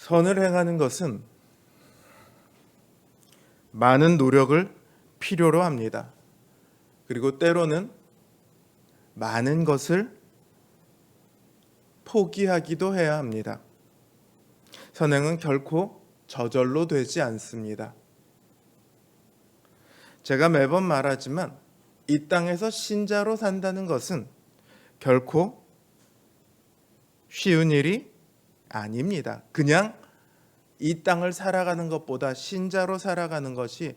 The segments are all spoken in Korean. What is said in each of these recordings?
선을 행하는 것은 많은 노력을 필요로 합니다. 그리고 때로는 많은 것을 포기하기도 해야 합니다. 선행은 결코 저절로 되지 않습니다. 제가 매번 말하지만 이 땅에서 신자로 산다는 것은 결코 쉬운 일이 아닙니다. 그냥 이 땅을 살아가는 것보다 신자로 살아가는 것이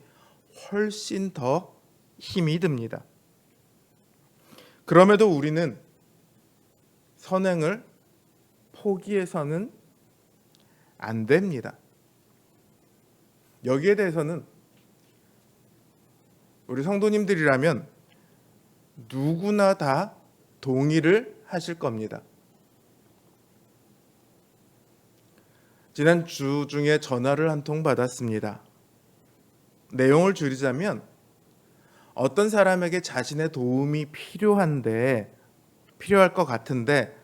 훨씬 더 힘이 듭니다. 그럼에도 우리는 선행을 포기해서는 안 됩니다. 여기에 대해서는 우리 성도님들이라면 누구나 다 동의를 하실 겁니다. 지난 주 중에 전화를 한 통 받았습니다. 내용을 줄이자면 어떤 사람에게 자신의 도움이 필요할 것 같은데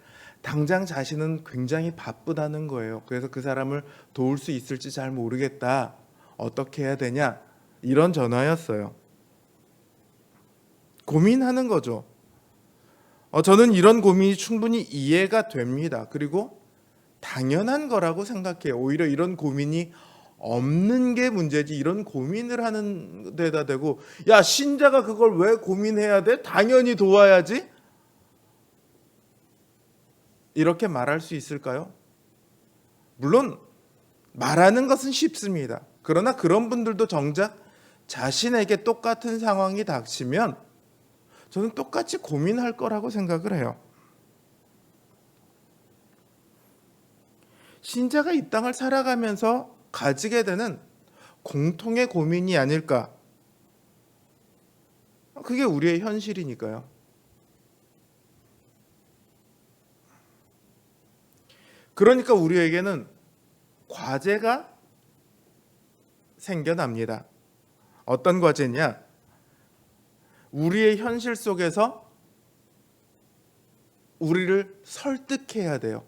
당장 자신은 굉장히 바쁘다는 거예요. 그래서 그 사람을 도울 수 있을지 잘 모르겠다. 어떻게 해야 되냐? 이런 전화였어요. 고민하는 거죠. 저는 이런 고민이 충분히 이해가 됩니다. 그리고 당연한 거라고 생각해요. 오히려 이런 고민이 없는 게 문제지, 이런 고민을 하는 데다 대고 야, 신자가 그걸 왜 고민해야 돼? 당연히 도와야지. 이렇게 말할 수 있을까요? 물론 말하는 것은 쉽습니다. 그러나 그런 분들도 정작 자신에게 똑같은 상황이 닥치면 저는 똑같이 고민할 거라고 생각을 해요. 신자가 이 땅을 살아가면서 가지게 되는 공통의 고민이 아닐까? 그게 우리의 현실이니까요. 그러니까 우리에게는 과제가 생겨납니다. 어떤 과제냐? 우리의 현실 속에서 우리를 설득해야 돼요.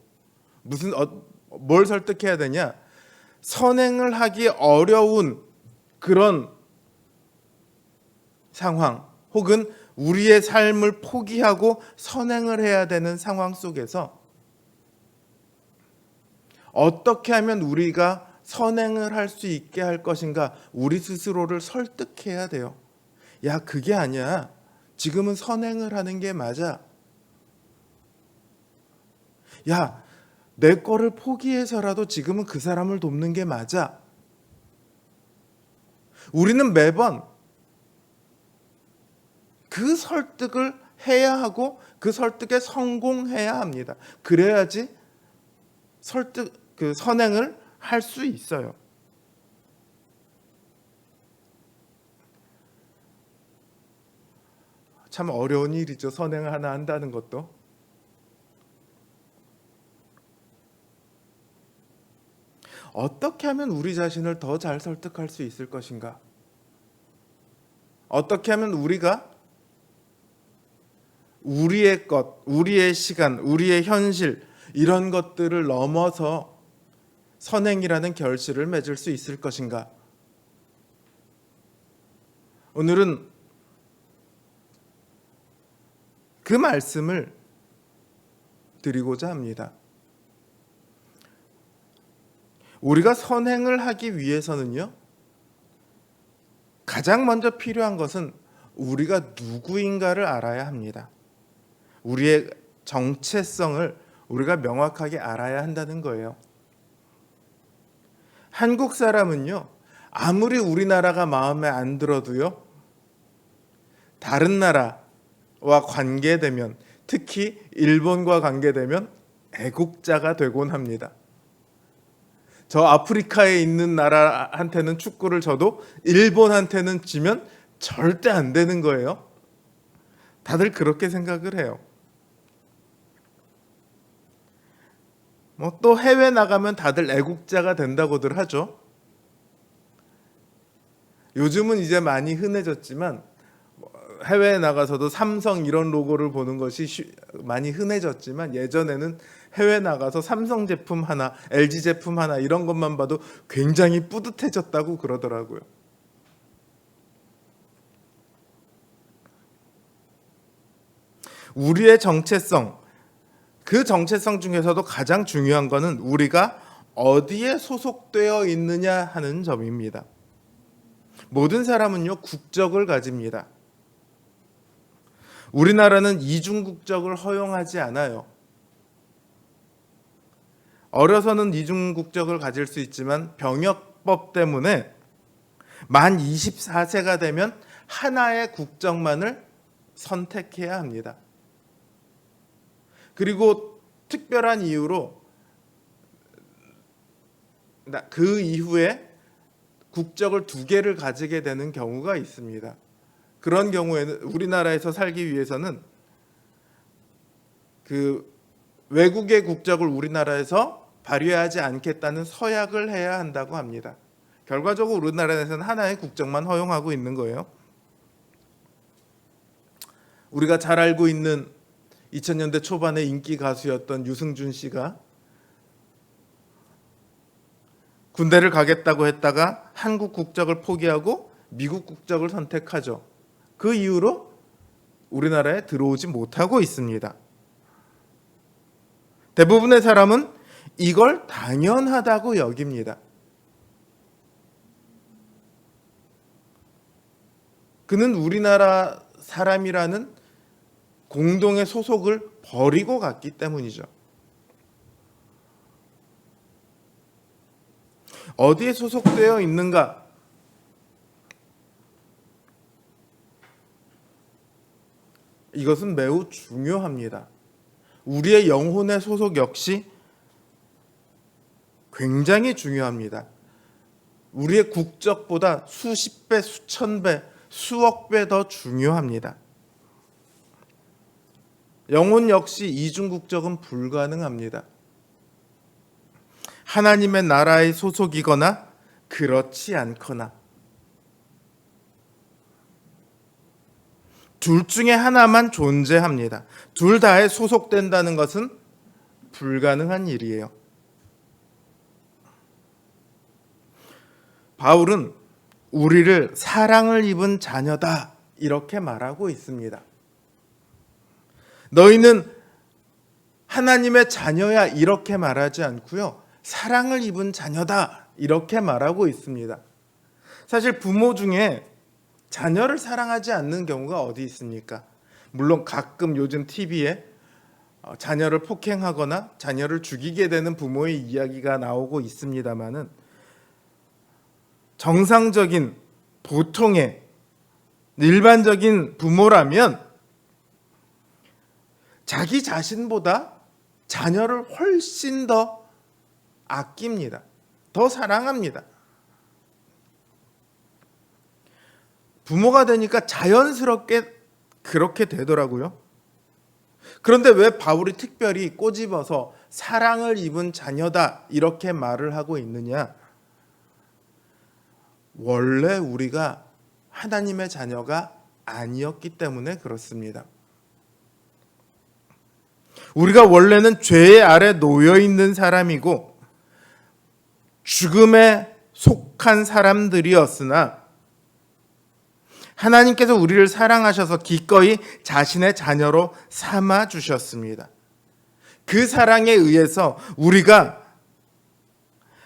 뭘 설득해야 되냐? 선행을 하기 어려운 그런 상황, 혹은 우리의 삶을 포기하고 선행을 해야 되는 상황 속에서 어떻게 하면 우리가 선행을 할 수 있게 할 것인가, 우리 스스로를 설득해야 돼요. 야, 그게 아니야. 지금은 선행을 하는 게 맞아. 야, 내 거를 포기해서라도 지금은 그 사람을 돕는 게 맞아. 우리는 매번 그 설득을 해야 하고 그 설득에 성공해야 합니다. 그래야지 선행을 할 수 있어요. 참 어려운 일이죠. 선행을 하나 한다는 것도. 어떻게 하면 우리 자신을 더 잘 설득할 수 있을 것인가? 어떻게 하면 우리가 우리의 것, 우리의 시간, 우리의 현실, 이런 것들을 넘어서 선행이라는 결실을 맺을 수 있을 것인가? 오늘은 그 말씀을 드리고자 합니다. 우리가 선행을 하기 위해서는요, 가장 먼저 필요한 것은 우리가 누구인가를 알아야 합니다. 우리의 정체성을 우리가 명확하게 알아야 한다는 거예요. 한국 사람은요, 아무리 우리나라가 마음에 안 들어도요, 다른 나라와 관계되면, 특히 일본과 관계되면 애국자가 되곤 합니다. 저 아프리카에 있는 나라한테는 축구를 쳐도 일본한테는 지면 절대 안 되는 거예요. 다들 그렇게 생각을 해요. 또 해외 나가면 다들 애국자가 된다고들 하죠. 요즘은 이제 많이 흔해졌지만 해외에 나가서도 삼성 이런 로고를 보는 것이 많이 흔해졌지만 예전에는 해외 나가서 삼성 제품 하나, LG 제품 하나 이런 것만 봐도 굉장히 뿌듯해졌다고 그러더라고요. 우리의 정체성, 그 정체성 중에서도 가장 중요한 것은 우리가 어디에 소속되어 있느냐 하는 점입니다. 모든 사람은요, 국적을 가집니다. 우리나라는 이중 국적을 허용하지 않아요. 어려서는 이중 국적을 가질 수 있지만 병역법 때문에 만 24세가 되면 하나의 국적만을 선택해야 합니다. 그리고 특별한 이유로 그 이후에 국적을 2개를 가지게 되는 경우가 있습니다. 그런 경우에는 우리나라에서 살기 위해서는 그 외국의 국적을 우리나라에서 발휘하지 않겠다는 서약을 해야 한다고 합니다. 결과적으로 우리나라에서는 하나의 국적만 허용하고 있는 거예요. 우리가 잘 알고 있는 2000년대 초반에 인기 가수였던 유승준 씨가 군대를 가겠다고 했다가 한국 국적을 포기하고 미국 국적을 선택하죠. 그 이후로 우리나라에 들어오지 못하고 있습니다. 대부분의 사람은 이걸 당연하다고 여깁니다. 그는 우리나라 사람이라는 공동의 소속을 버리고 갔기 때문이죠. 어디에 소속되어 있는가? 이것은 매우 중요합니다. 우리의 영혼의 소속 역시 굉장히 중요합니다. 우리의 국적보다 수십 배, 수천 배, 수억 배 더 중요합니다. 영혼 역시 이중 국적은 불가능합니다. 하나님의 나라의 소속이거나 그렇지 않거나 둘 중에 하나만 존재합니다. 둘 다에 소속된다는 것은 불가능한 일이에요. 바울은 우리를 사랑을 입은 자녀다 이렇게 말하고 있습니다. 너희는 하나님의 자녀야 이렇게 말하지 않고요. 사랑을 입은 자녀다 이렇게 말하고 있습니다. 사실 부모 중에 자녀를 사랑하지 않는 경우가 어디 있습니까? 물론 가끔 요즘 TV에 자녀를 폭행하거나 자녀를 죽이게 되는 부모의 이야기가 나오고 있습니다만은 정상적인 보통의 일반적인 부모라면 자기 자신보다 자녀를 훨씬 더 아낍니다. 더 사랑합니다. 부모가 되니까 자연스럽게 그렇게 되더라고요. 그런데 왜 바울이 특별히 꼬집어서 사랑을 입은 자녀다 이렇게 말을 하고 있느냐? 원래 우리가 하나님의 자녀가 아니었기 때문에 그렇습니다. 우리가 원래는 죄의 아래 놓여 있는 사람이고 죽음에 속한 사람들이었으나 하나님께서 우리를 사랑하셔서 기꺼이 자신의 자녀로 삼아 주셨습니다. 그 사랑에 의해서 우리가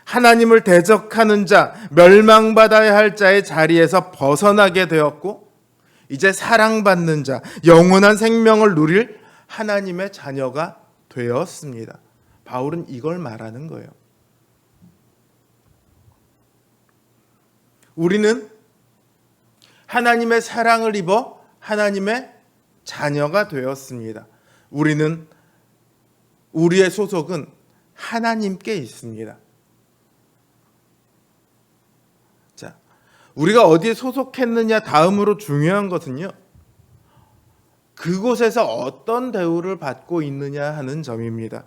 하나님을 대적하는 자, 멸망받아야 할 자의 자리에서 벗어나게 되었고 이제 사랑받는 자, 영원한 생명을 누릴 하나님의 자녀가 되었습니다. 바울은 이걸 말하는 거예요. 우리는 하나님의 사랑을 입어 하나님의 자녀가 되었습니다. 우리의 소속은 하나님께 있습니다. 자, 우리가 어디에 소속했느냐 다음으로 중요한 것은요. 그곳에서 어떤 대우를 받고 있느냐 하는 점입니다.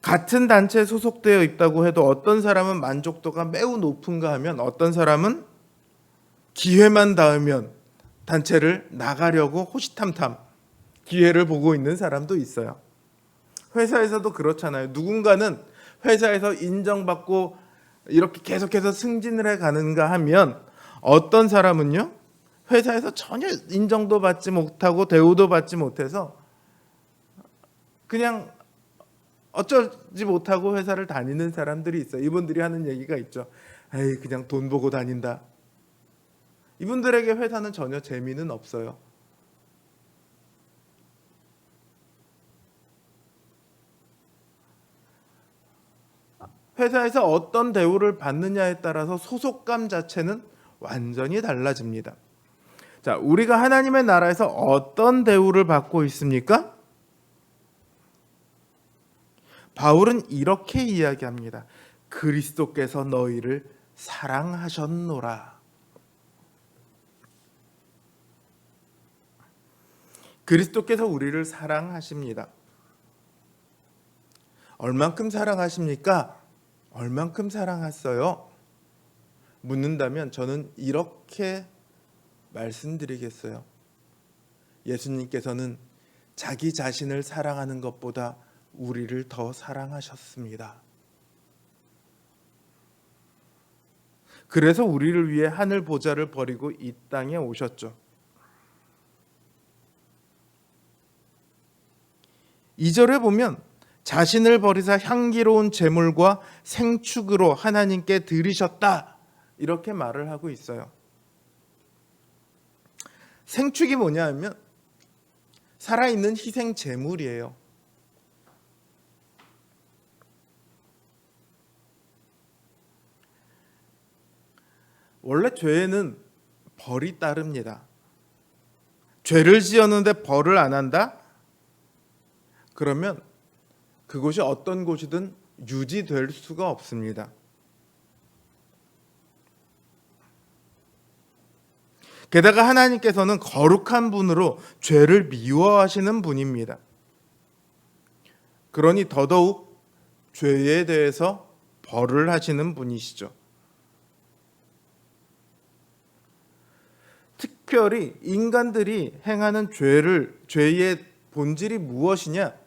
같은 단체에 소속되어 있다고 해도 어떤 사람은 만족도가 매우 높은가 하면 어떤 사람은 기회만 닿으면 단체를 나가려고 호시탐탐 기회를 보고 있는 사람도 있어요. 회사에서도 그렇잖아요. 누군가는 회사에서 인정받고 이렇게 계속해서 승진을 해 가는가 하면, 어떤 사람은요, 회사에서 전혀 인정도 받지 못하고 대우도 받지 못해서 그냥 어쩌지 못하고 회사를 다니는 사람들이 있어요. 이분들이 하는 얘기가 있죠. 에이, 그냥 돈 보고 다닌다. 이분들에게 회사는 전혀 재미는 없어요. 회사에서 어떤 대우를 받느냐에 따라서 소속감 자체는 완전히 달라집니다. 자, 우리가 하나님의 나라에서 어떤 대우를 받고 있습니까? 바울은 이렇게 이야기합니다. 그리스도께서 너희를 사랑하셨노라. 그리스도께서 우리를 사랑하십니다. 얼만큼 사랑하십니까? 얼만큼 사랑했어요? 묻는다면 저는 이렇게 말씀드리겠어요. 예수님께서는 자기 자신을 사랑하는 것보다 우리를 더 사랑하셨습니다. 그래서 우리를 위해 하늘 보좌를 버리고 이 땅에 오셨죠. 2절에 보면 자신을 버리사 향기로운 제물과 생축으로 하나님께 드리셨다, 이렇게 말을 하고 있어요. 생축이 뭐냐 하면 살아있는 희생 제물이에요. 원래 죄에는 벌이 따릅니다. 죄를 지었는데 벌을 안 한다? 그러면 그곳이 어떤 곳이든 유지될 수가 없습니다. 게다가 하나님께서는 거룩한 분으로 죄를 미워하시는 분입니다. 그러니 더더욱 죄에 대해서 벌을 하시는 분이시죠. 특별히 인간들이 행하는 죄의 본질이 무엇이냐?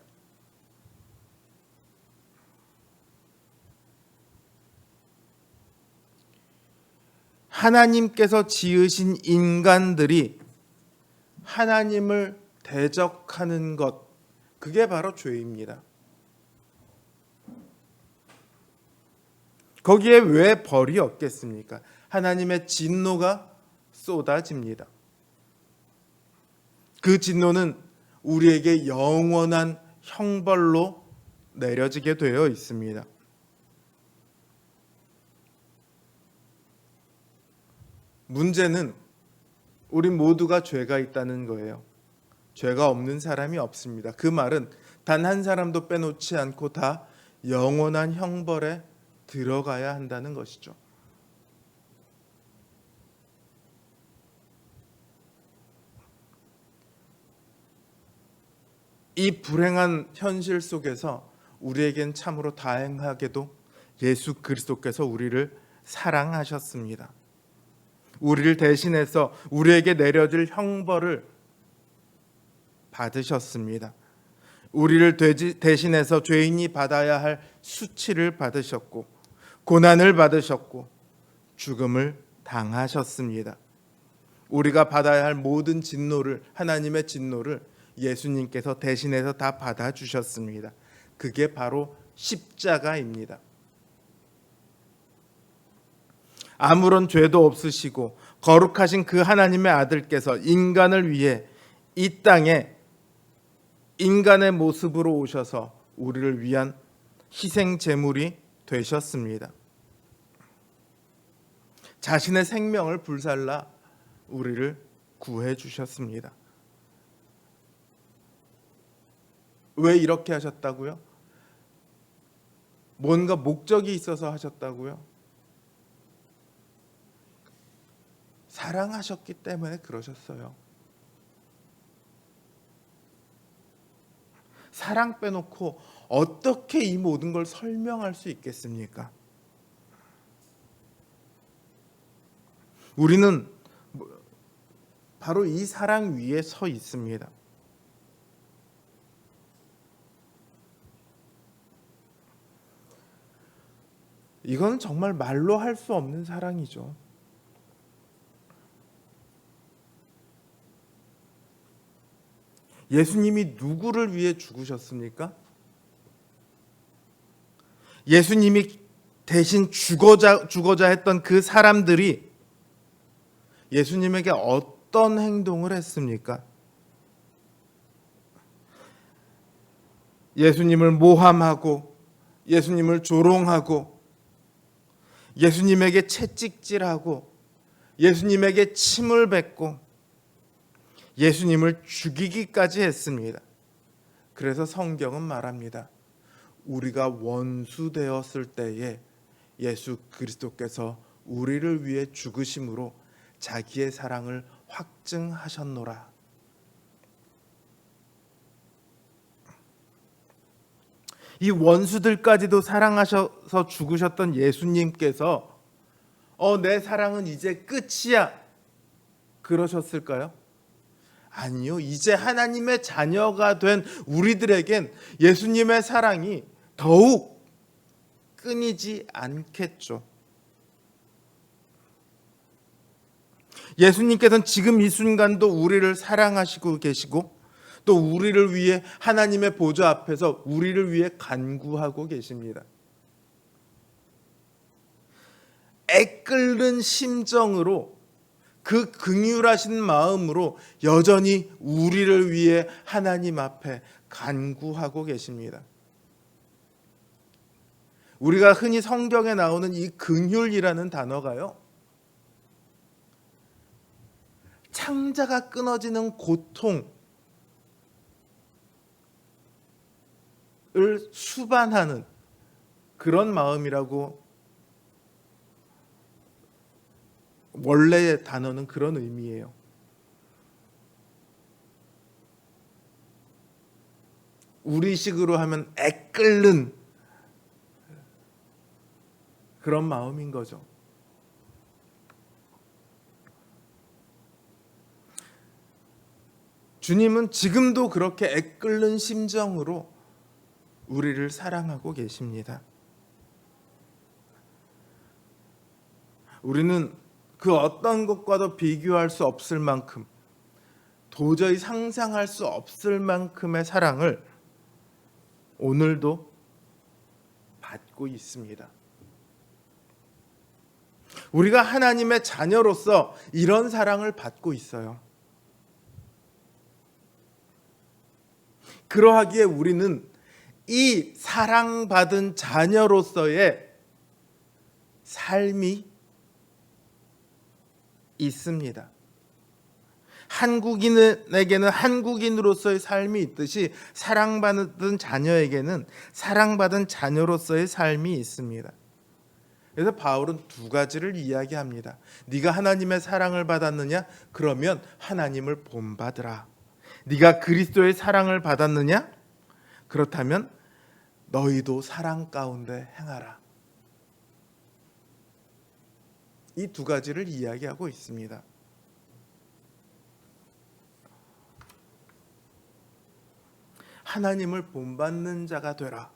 하나님께서 지으신 인간들이 하나님을 대적하는 것, 그게 바로 죄입니다. 거기에 왜 벌이 없겠습니까? 하나님의 진노가 쏟아집니다. 그 진노는 우리에게 영원한 형벌로 내려지게 되어 있습니다. 문제는 우리 모두가 죄가 있다는 거예요. 죄가 없는 사람이 없습니다. 그 말은 단 한 사람도 빼놓지 않고 다 영원한 형벌에 들어가야 한다는 것이죠. 이 불행한 현실 속에서 우리에겐 참으로 다행하게도 예수 그리스도께서 우리를 사랑하셨습니다. 우리를 대신해서 우리에게 내려질 형벌을 받으셨습니다. 우리를 대신해서 죄인이 받아야 할 수치를 받으셨고 고난을 받으셨고 죽음을 당하셨습니다. 우리가 받아야 할 모든 진노를, 하나님의 진노를 예수님께서 대신해서 다 받아주셨습니다. 그게 바로 십자가입니다. 아무런 죄도 없으시고 거룩하신 그 하나님의 아들께서 인간을 위해 이 땅에 인간의 모습으로 오셔서 우리를 위한 희생 제물이 되셨습니다. 자신의 생명을 불살라 우리를 구해 주셨습니다. 왜 이렇게 하셨다고요? 뭔가 목적이 있어서 하셨다고요? 사랑하셨기 때문에 그러셨어요. 사랑 빼놓고 어떻게 이 모든 걸 설명할 수 있겠습니까? 우리는 바로 이 사랑 위에 서 있습니다. 이건 정말 말로 할 수 없는 사랑이죠. 예수님이 누구를 위해 죽으셨습니까? 예수님이 대신 죽어자 했던 그 사람들이 예수님에게 어떤 행동을 했습니까? 예수님을 모함하고, 예수님을 조롱하고, 예수님에게 채찍질하고, 예수님에게 침을 뱉고, 예수님을 죽이기까지 했습니다. 그래서 성경은 말합니다. 우리가 원수 되었을 때에 예수 그리스도께서 우리를 위해 죽으심으로 자기의 사랑을 확증하셨노라. 이 원수들까지도 사랑하셔서 죽으셨던 예수님께서 내 사랑은 이제 끝이야 그러셨을까요? 아니요. 이제 하나님의 자녀가 된 우리들에겐 예수님의 사랑이 더욱 끊이지 않겠죠. 예수님께서는 지금 이 순간도 우리를 사랑하시고 계시고 또 우리를 위해 하나님의 보좌 앞에서 우리를 위해 간구하고 계십니다. 애끓는 심정으로 그 긍휼하신 마음으로 여전히 우리를 위해 하나님 앞에 간구하고 계십니다. 우리가 흔히 성경에 나오는 이 긍휼이라는 단어가요, 창자가 끊어지는 고통을 수반하는 그런 마음이라고, 원래의 단어는 그런 의미예요. 우리식으로 하면 애끓는 그런 마음인 거죠. 주님은 지금도 그렇게 애끓는 심정으로 우리를 사랑하고 계십니다. 우리는 그 어떤 것과도 비교할 수 없을 만큼, 도저히 상상할 수 없을 만큼의 사랑을 오늘도 받고 있습니다. 우리가 하나님의 자녀로서 이런 사랑을 받고 있어요. 그러하기에 우리는 이 사랑받은 자녀로서의 삶이 있습니다. 한국인에게는 한국인으로서의 삶이 있듯이 사랑받은 자녀에게는 사랑받은 자녀로서의 삶이 있습니다. 그래서 바울은 두 가지를 이야기합니다. 네가 하나님의 사랑을 받았느냐? 그러면 하나님을 본받으라. 네가 그리스도의 사랑을 받았느냐? 그렇다면 너희도 사랑 가운데 행하라. 이 두 가지를 이야기하고 있습니다. 하나님을 본받는 자가 되라.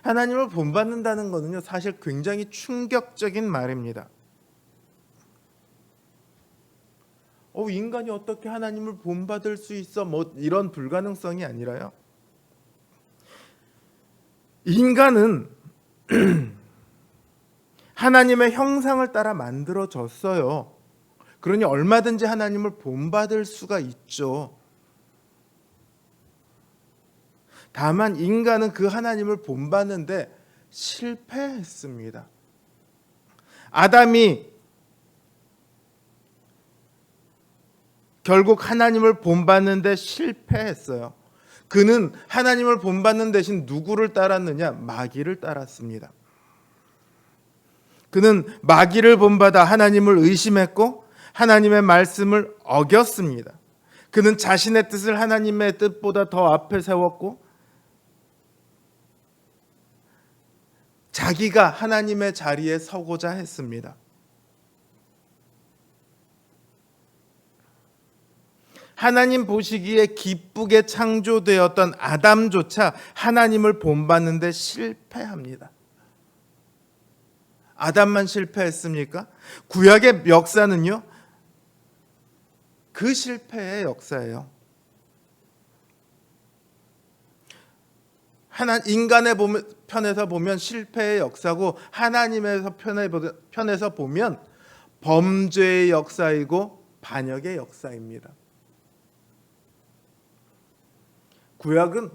하나님을 본받는다는 것은요, 사실 굉장히 충격적인 말입니다. 인간이 어떻게 하나님을 본받을 수 있어? 이런 불가능성이 아니라요. 인간은 하나님의 형상을 따라 만들어졌어요. 그러니 얼마든지 하나님을 본받을 수가 있죠. 다만 인간은 그 하나님을 본받는데 실패했습니다. 아담이 결국 하나님을 본받는데 실패했어요. 그는 하나님을 본받는 대신 누구를 따랐느냐? 마귀를 따랐습니다. 그는 마귀를 본받아 하나님을 의심했고 하나님의 말씀을 어겼습니다. 그는 자신의 뜻을 하나님의 뜻보다 더 앞에 세웠고 자기가 하나님의 자리에 서고자 했습니다. 하나님 보시기에 기쁘게 창조되었던 아담조차 하나님을 본받는데 실패합니다. 아담만 실패했습니까? 구약의 역사는요, 그 실패의 역사예요. 인간의 편에서 보면 실패의 역사고, 하나님의 편에서 보면 범죄의 역사이고 반역의 역사입니다. 구약은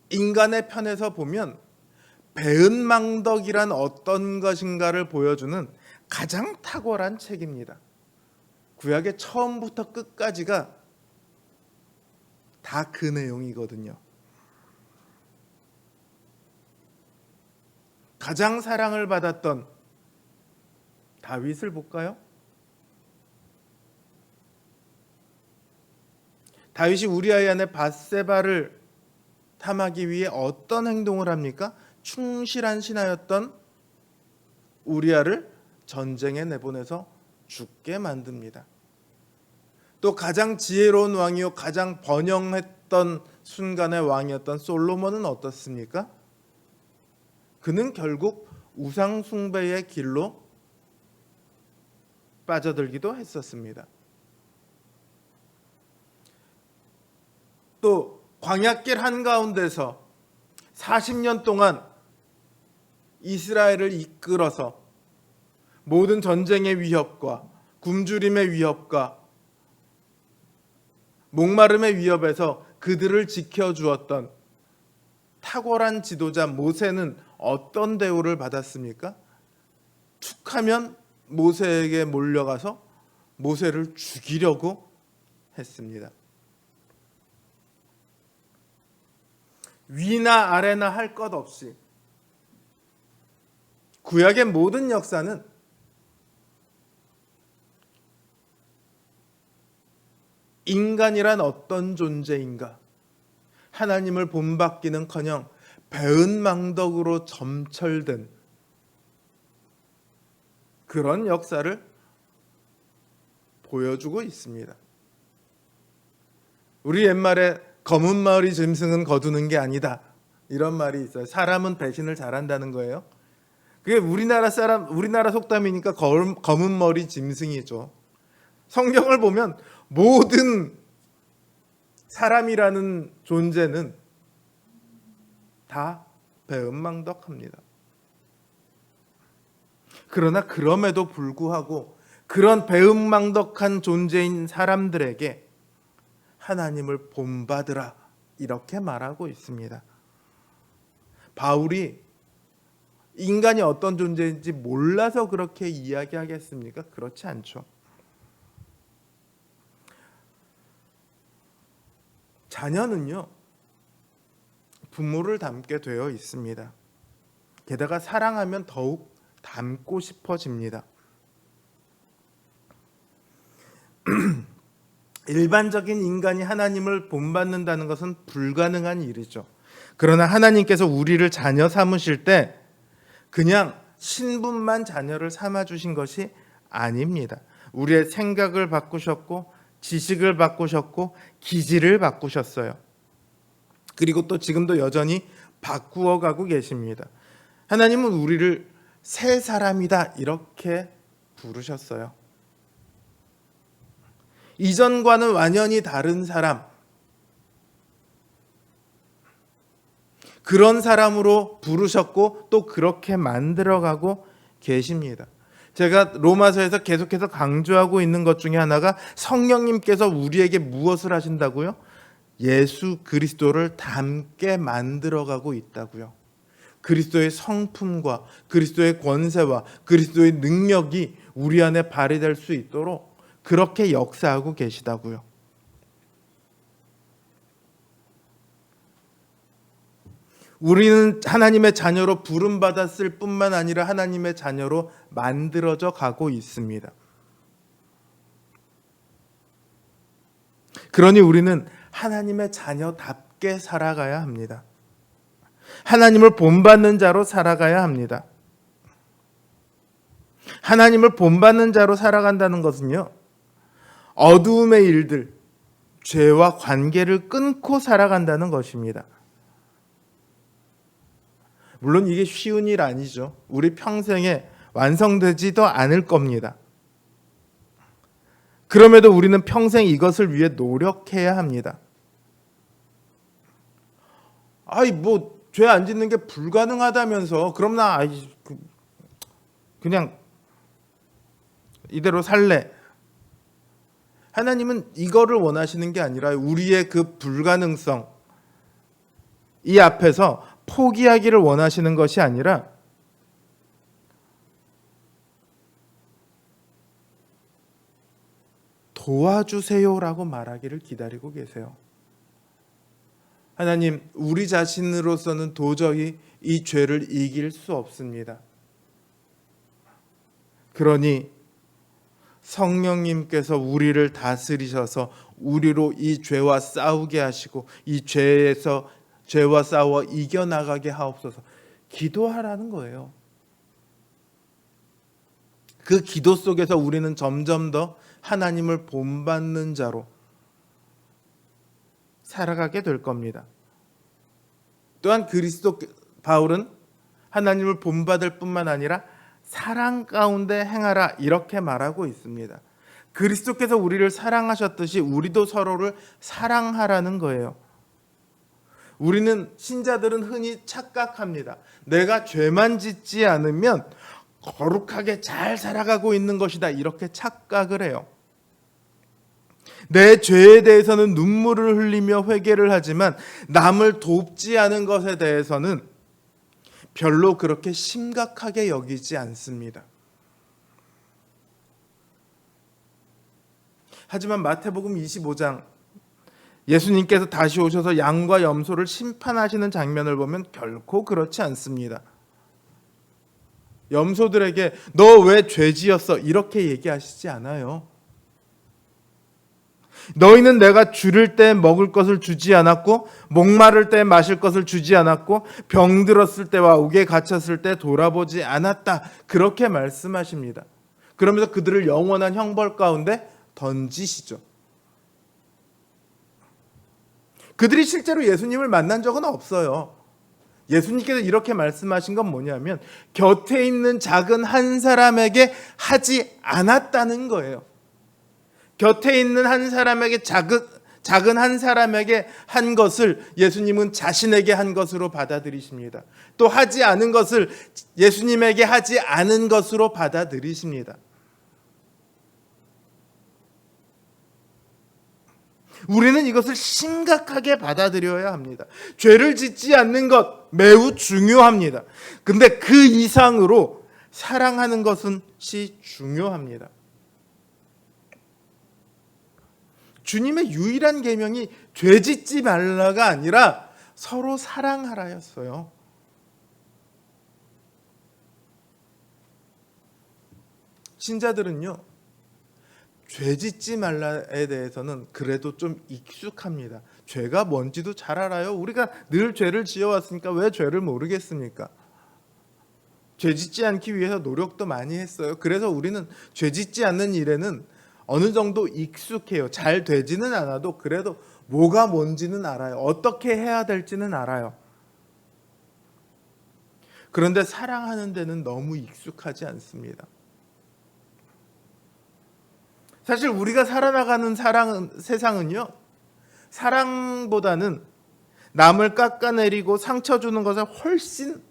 인간의 편에서 보면 배은망덕이란 어떤 것인가를 보여주는 가장 탁월한 책입니다. 구약의 처음부터 끝까지가 다 그 내용이거든요. 가장 사랑을 받았던 다윗을 볼까요? 다윗이 우리아의 아내 밧세바를 탐하기 위해 어떤 행동을 합니까? 충실한 신하였던 우리아를 전쟁에 내보내서 죽게 만듭니다. 또 가장 지혜로운 왕이요 가장 번영했던 순간의 왕이었던 솔로몬은 어떻습니까? 그는 결국 우상 숭배의 길로 빠져들기도 했었습니다. 또 광야길 한가운데서 40년 동안 이스라엘을 이끌어서 모든 전쟁의 위협과 굶주림의 위협과 목마름의 위협에서 그들을 지켜주었던 탁월한 지도자 모세는 어떤 대우를 받았습니까? 툭하면 모세에게 몰려가서 모세를 죽이려고 했습니다. 위나 아래나 할 것 없이 구약의 모든 역사는 인간이란 어떤 존재인가? 하나님을 본받기는커녕 배은망덕으로 점철된 그런 역사를 보여주고 있습니다. 우리 옛말에 검은 머리 짐승은 거두는 게 아니다, 이런 말이 있어요. 사람은 배신을 잘한다는 거예요. 그게 우리나라 속담이니까 검은 머리 짐승이죠. 성경을 보면 모든 사람이라는 존재는 다 배은망덕합니다. 그러나 그럼에도 불구하고 그런 배은망덕한 존재인 사람들에게 하나님을 본받으라, 이렇게 말하고 있습니다. 바울이 인간이 어떤 존재인지 몰라서 그렇게 이야기하겠습니까? 그렇지 않죠. 자녀는요, 부모를 닮게 되어 있습니다. 게다가 사랑하면 더욱 닮고 싶어집니다. 일반적인 인간이 하나님을 본받는다는 것은 불가능한 일이죠. 그러나 하나님께서 우리를 자녀 삼으실 때 그냥 신분만 자녀를 삼아 주신 것이 아닙니다. 우리의 생각을 바꾸셨고 지식을 바꾸셨고 기질을 바꾸셨어요. 그리고 또 지금도 여전히 바꾸어 가고 계십니다. 하나님은 우리를 새 사람이다, 이렇게 부르셨어요. 이전과는 완전히 다른 사람, 그런 사람으로 부르셨고 또 그렇게 만들어가고 계십니다. 제가 로마서에서 계속해서 강조하고 있는 것 중에 하나가 성령님께서 우리에게 무엇을 하신다고요? 예수 그리스도를 닮게 만들어가고 있다고요. 그리스도의 성품과 그리스도의 권세와 그리스도의 능력이 우리 안에 발휘될 수 있도록 그렇게 역사하고 계시다고요. 우리는 하나님의 자녀로 부름받았을 뿐만 아니라 하나님의 자녀로 만들어져 가고 있습니다. 그러니 우리는 하나님의 자녀답게 살아가야 합니다. 하나님을 본받는 자로 살아가야 합니다. 하나님을 본받는 자로 살아간다는 것은요, 어두움의 일들, 죄와 관계를 끊고 살아간다는 것입니다. 물론 이게 쉬운 일 아니죠. 우리 평생에 완성되지도 않을 겁니다. 그럼에도 우리는 평생 이것을 위해 노력해야 합니다. 죄 안 짓는 게 불가능하다면서 그럼 나 그냥 이대로 살래. 하나님은 이거를 원하시는 게 아니라 우리의 그 불가능성 이 앞에서 포기하기를 원하시는 것이 아니라 도와주세요라고 말하기를 기다리고 계세요. 하나님, 우리 자신으로서는 도저히 이 죄를 이길 수 없습니다. 그러니 성령님께서 우리를 다스리셔서 우리로 이 죄와 싸우게 하시고 이 죄와 싸워 이겨나가게 하옵소서. 기도하라는 거예요. 그 기도 속에서 우리는 점점 더 하나님을 본받는 자로 살아가게 될 겁니다. 또한 바울은 하나님을 본받을 뿐만 아니라 사랑 가운데 행하라 이렇게 말하고 있습니다. 그리스도께서 우리를 사랑하셨듯이 우리도 서로를 사랑하라는 거예요. 우리는 신자들은 흔히 착각합니다. 내가 죄만 짓지 않으면 거룩하게 잘 살아가고 있는 것이다 이렇게 착각을 해요. 내 죄에 대해서는 눈물을 흘리며 회개를 하지만 남을 돕지 않은 것에 대해서는 별로 그렇게 심각하게 여기지 않습니다. 하지만 마태복음 25장 예수님께서 다시 오셔서 양과 염소를 심판하시는 장면을 보면 결코 그렇지 않습니다. 염소들에게 너 왜 죄 지었어? 이렇게 얘기하시지 않아요. 너희는 내가 줄일 때 먹을 것을 주지 않았고 목마를 때 마실 것을 주지 않았고 병들었을 때와 옥에 갇혔을 때 돌아보지 않았다. 그렇게 말씀하십니다. 그러면서 그들을 영원한 형벌 가운데 던지시죠. 그들이 실제로 예수님을 만난 적은 없어요. 예수님께서 이렇게 말씀하신 건 뭐냐면 곁에 있는 작은 한 사람에게 하지 않았다는 거예요. 곁에 있는 한 사람에게 작은 한 사람에게 한 것을 예수님은 자신에게 한 것으로 받아들이십니다. 또 하지 않은 것을 예수님에게 하지 않은 것으로 받아들이십니다. 우리는 이것을 심각하게 받아들여야 합니다. 죄를 짓지 않는 것 매우 중요합니다. 근데 그 이상으로 사랑하는 것은 중요합니다. 주님의 유일한 계명이 죄 짓지 말라가 아니라 서로 사랑하라였어요. 신자들은요, 죄 짓지 말라에 대해서는 그래도 좀 익숙합니다. 죄가 뭔지도 잘 알아요. 우리가 늘 죄를 지어왔으니까 왜 죄를 모르겠습니까? 죄 짓지 않기 위해서 노력도 많이 했어요. 그래서 우리는 죄 짓지 않는 일에는 어느 정도 익숙해요. 잘 되지는 않아도 그래도 뭐가 뭔지는 알아요. 어떻게 해야 될지는 알아요. 그런데 사랑하는 데는 너무 익숙하지 않습니다. 사실 우리가 살아나가는 세상은요, 사랑보다는 남을 깎아내리고 상처 주는 것에 훨씬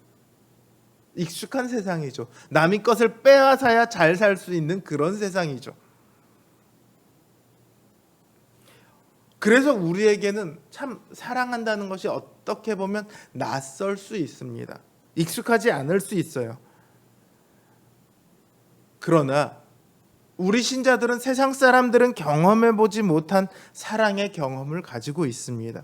익숙한 세상이죠. 남의 것을 빼앗아야 잘 살 수 있는 그런 세상이죠. 그래서 우리에게는 참 사랑한다는 것이 어떻게 보면 낯설 수 있습니다. 익숙하지 않을 수 있어요. 그러나 우리 신자들은 세상 사람들은 경험해보지 못한 사랑의 경험을 가지고 있습니다.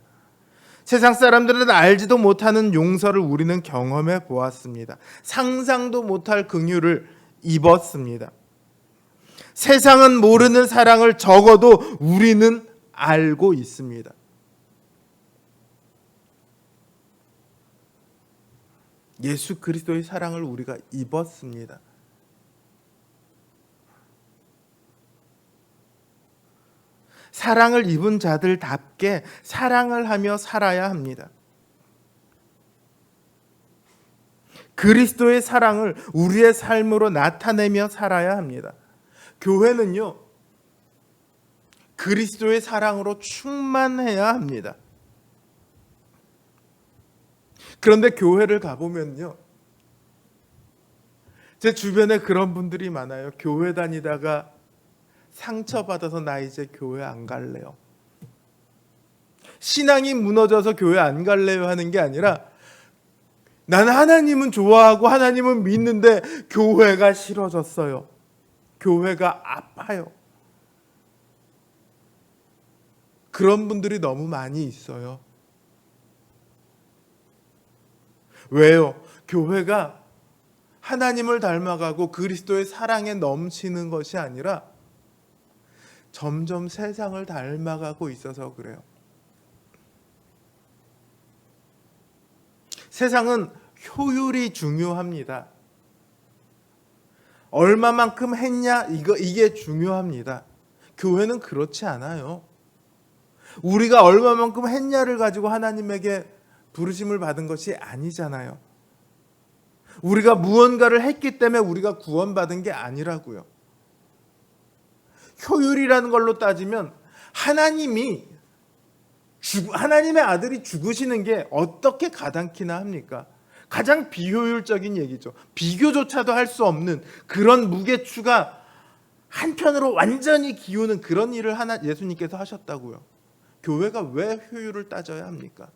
세상 사람들은 알지도 못하는 용서를 우리는 경험해 보았습니다. 상상도 못할 긍휼을 입었습니다. 세상은 모르는 사랑을 적어도 우리는 알고 있습니다. 예수 그리스도의 사랑을 우리가 입었습니다. 사랑을 입은 자들답게 사랑을 하며 살아야 합니다. 그리스도의 사랑을 우리의 삶으로 나타내며 살아야 합니다. 교회는요, 그리스도의 사랑으로 충만해야 합니다. 그런데 교회를 가보면요, 제 주변에 그런 분들이 많아요. 교회 다니다가 상처받아서 나 이제 교회 안 갈래요. 신앙이 무너져서 교회 안 갈래요 하는 게 아니라, 나는 하나님은 좋아하고 하나님은 믿는데 교회가 싫어졌어요. 교회가 아파요. 그런 분들이 너무 많이 있어요. 왜요? 교회가 하나님을 닮아가고 그리스도의 사랑에 넘치는 것이 아니라 점점 세상을 닮아가고 있어서 그래요. 세상은 효율이 중요합니다. 얼마만큼 했냐, 이게 중요합니다. 교회는 그렇지 않아요. 우리가 얼마만큼 했냐를 가지고 하나님에게 부르심을 받은 것이 아니잖아요. 우리가 무언가를 했기 때문에 우리가 구원받은 게 아니라고요. 효율이라는 걸로 따지면 하나님의 아들이 죽으시는 게 어떻게 가당키나 합니까? 가장 비효율적인 얘기죠. 비교조차도 할 수 없는 그런 무게추가 한편으로 완전히 기우는 그런 일을 예수님께서 하셨다고요. 교회가 왜 효율을 따져야 합니까?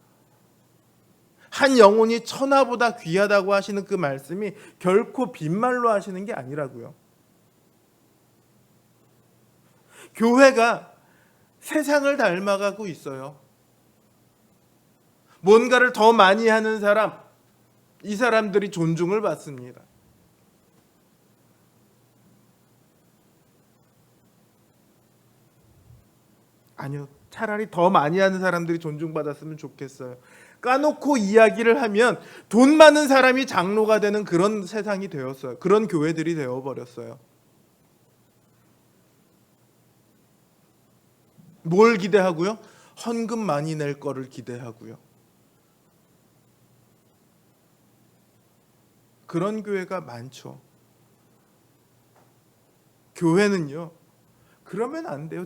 한 영혼이 천하보다 귀하다고 하시는 그 말씀이 결코 빈말로 하시는 게 아니라고요. 교회가 세상을 닮아가고 있어요. 뭔가를 더 많이 하는 사람, 이 사람들이 존중을 받습니다. 아니요, 차라리 더 많이 하는 사람들이 존중받았으면 좋겠어요. 까놓고 이야기를 하면 돈 많은 사람이 장로가 되는 그런 세상이 되었어요. 그런 교회들이 되어버렸어요. 뭘 기대하고요? 헌금 많이 낼 거를 기대하고요. 그런 교회가 많죠. 교회는요, 그러면 안 돼요.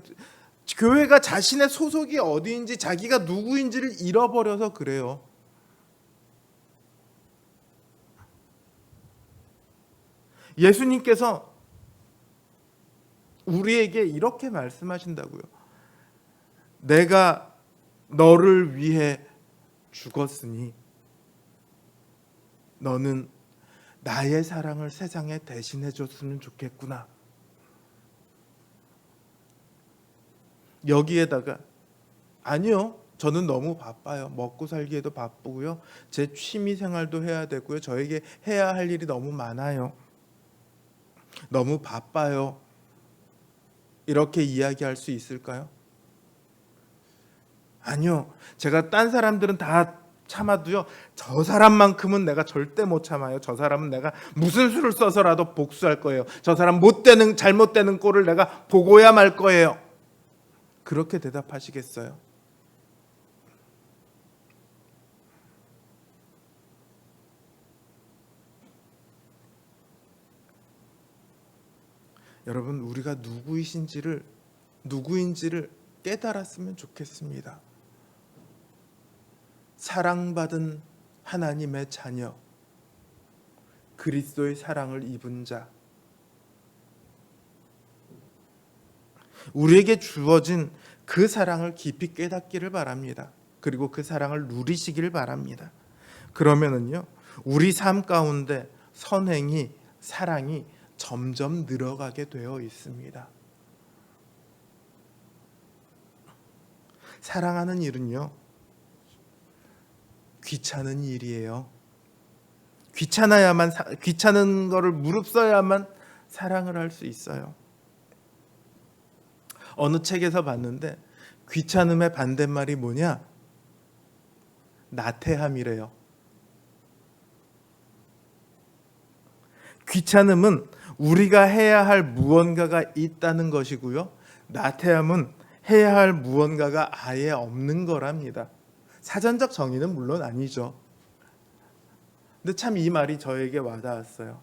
교회가 자신의 소속이 어디인지, 자기가 누구인지를 잃어버려서 그래요. 예수님께서 우리에게 이렇게 말씀하신다고요. 내가 너를 위해 죽었으니 너는 나의 사랑을 세상에 대신해 줬으면 좋겠구나. 여기에다가 아니요, 저는 너무 바빠요. 먹고 살기에도 바쁘고요. 제 취미 생활도 해야 되고요. 저에게 해야 할 일이 너무 많아요. 너무 바빠요. 이렇게 이야기할 수 있을까요? 아니요. 제가 딴 사람들은 다 참아도요, 저 사람만큼은 내가 절대 못 참아요. 저 사람은 내가 무슨 수를 써서라도 복수할 거예요. 저 사람 잘못되는 꼴을 내가 보고야 말 거예요. 그렇게 대답하시겠어요? 여러분, 우리가 누구인지를 깨달았으면 좋겠습니다. 사랑받은 하나님의 자녀, 그리스도의 사랑을 입은 자, 우리에게 주어진 그 사랑을 깊이 깨닫기를 바랍니다. 그리고 그 사랑을 누리시기를 바랍니다. 그러면은요, 우리 삶 가운데 선행이, 사랑이 점점 늘어가게 되어 있습니다. 사랑하는 일은요, 귀찮은 일이에요. 귀찮은 거를 무릅써야만 사랑을 할 수 있어요. 어느 책에서 봤는데 귀찮음의 반대말이 뭐냐? 나태함이래요. 귀찮음은 우리가 해야 할 무언가가 있다는 것이고요. 나태함은 해야 할 무언가가 아예 없는 거랍니다. 사전적 정의는 물론 아니죠. 근데 참 이 말이 저에게 와닿았어요.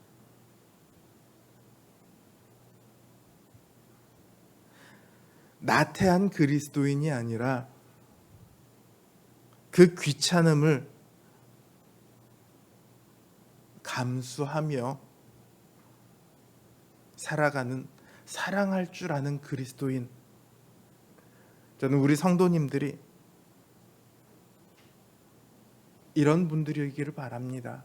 나태한 그리스도인이 아니라 그 귀찮음을 감수하며 살아가는, 사랑할 줄 아는 그리스도인. 저는 우리 성도님들이 이런 분들이기를 바랍니다.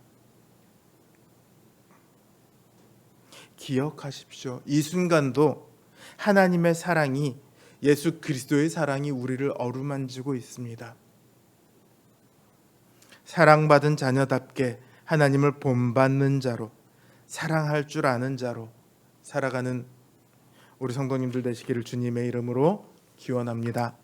기억하십시오. 이 순간도 하나님의 사랑이, 예수 그리스도의 사랑이 우리를 어루만지고 있습니다. 사랑받은 자녀답게 하나님을 본받는 자로, 사랑할 줄 아는 자로 살아가는 우리 성도님들 되시기를 주님의 이름으로 기원합니다.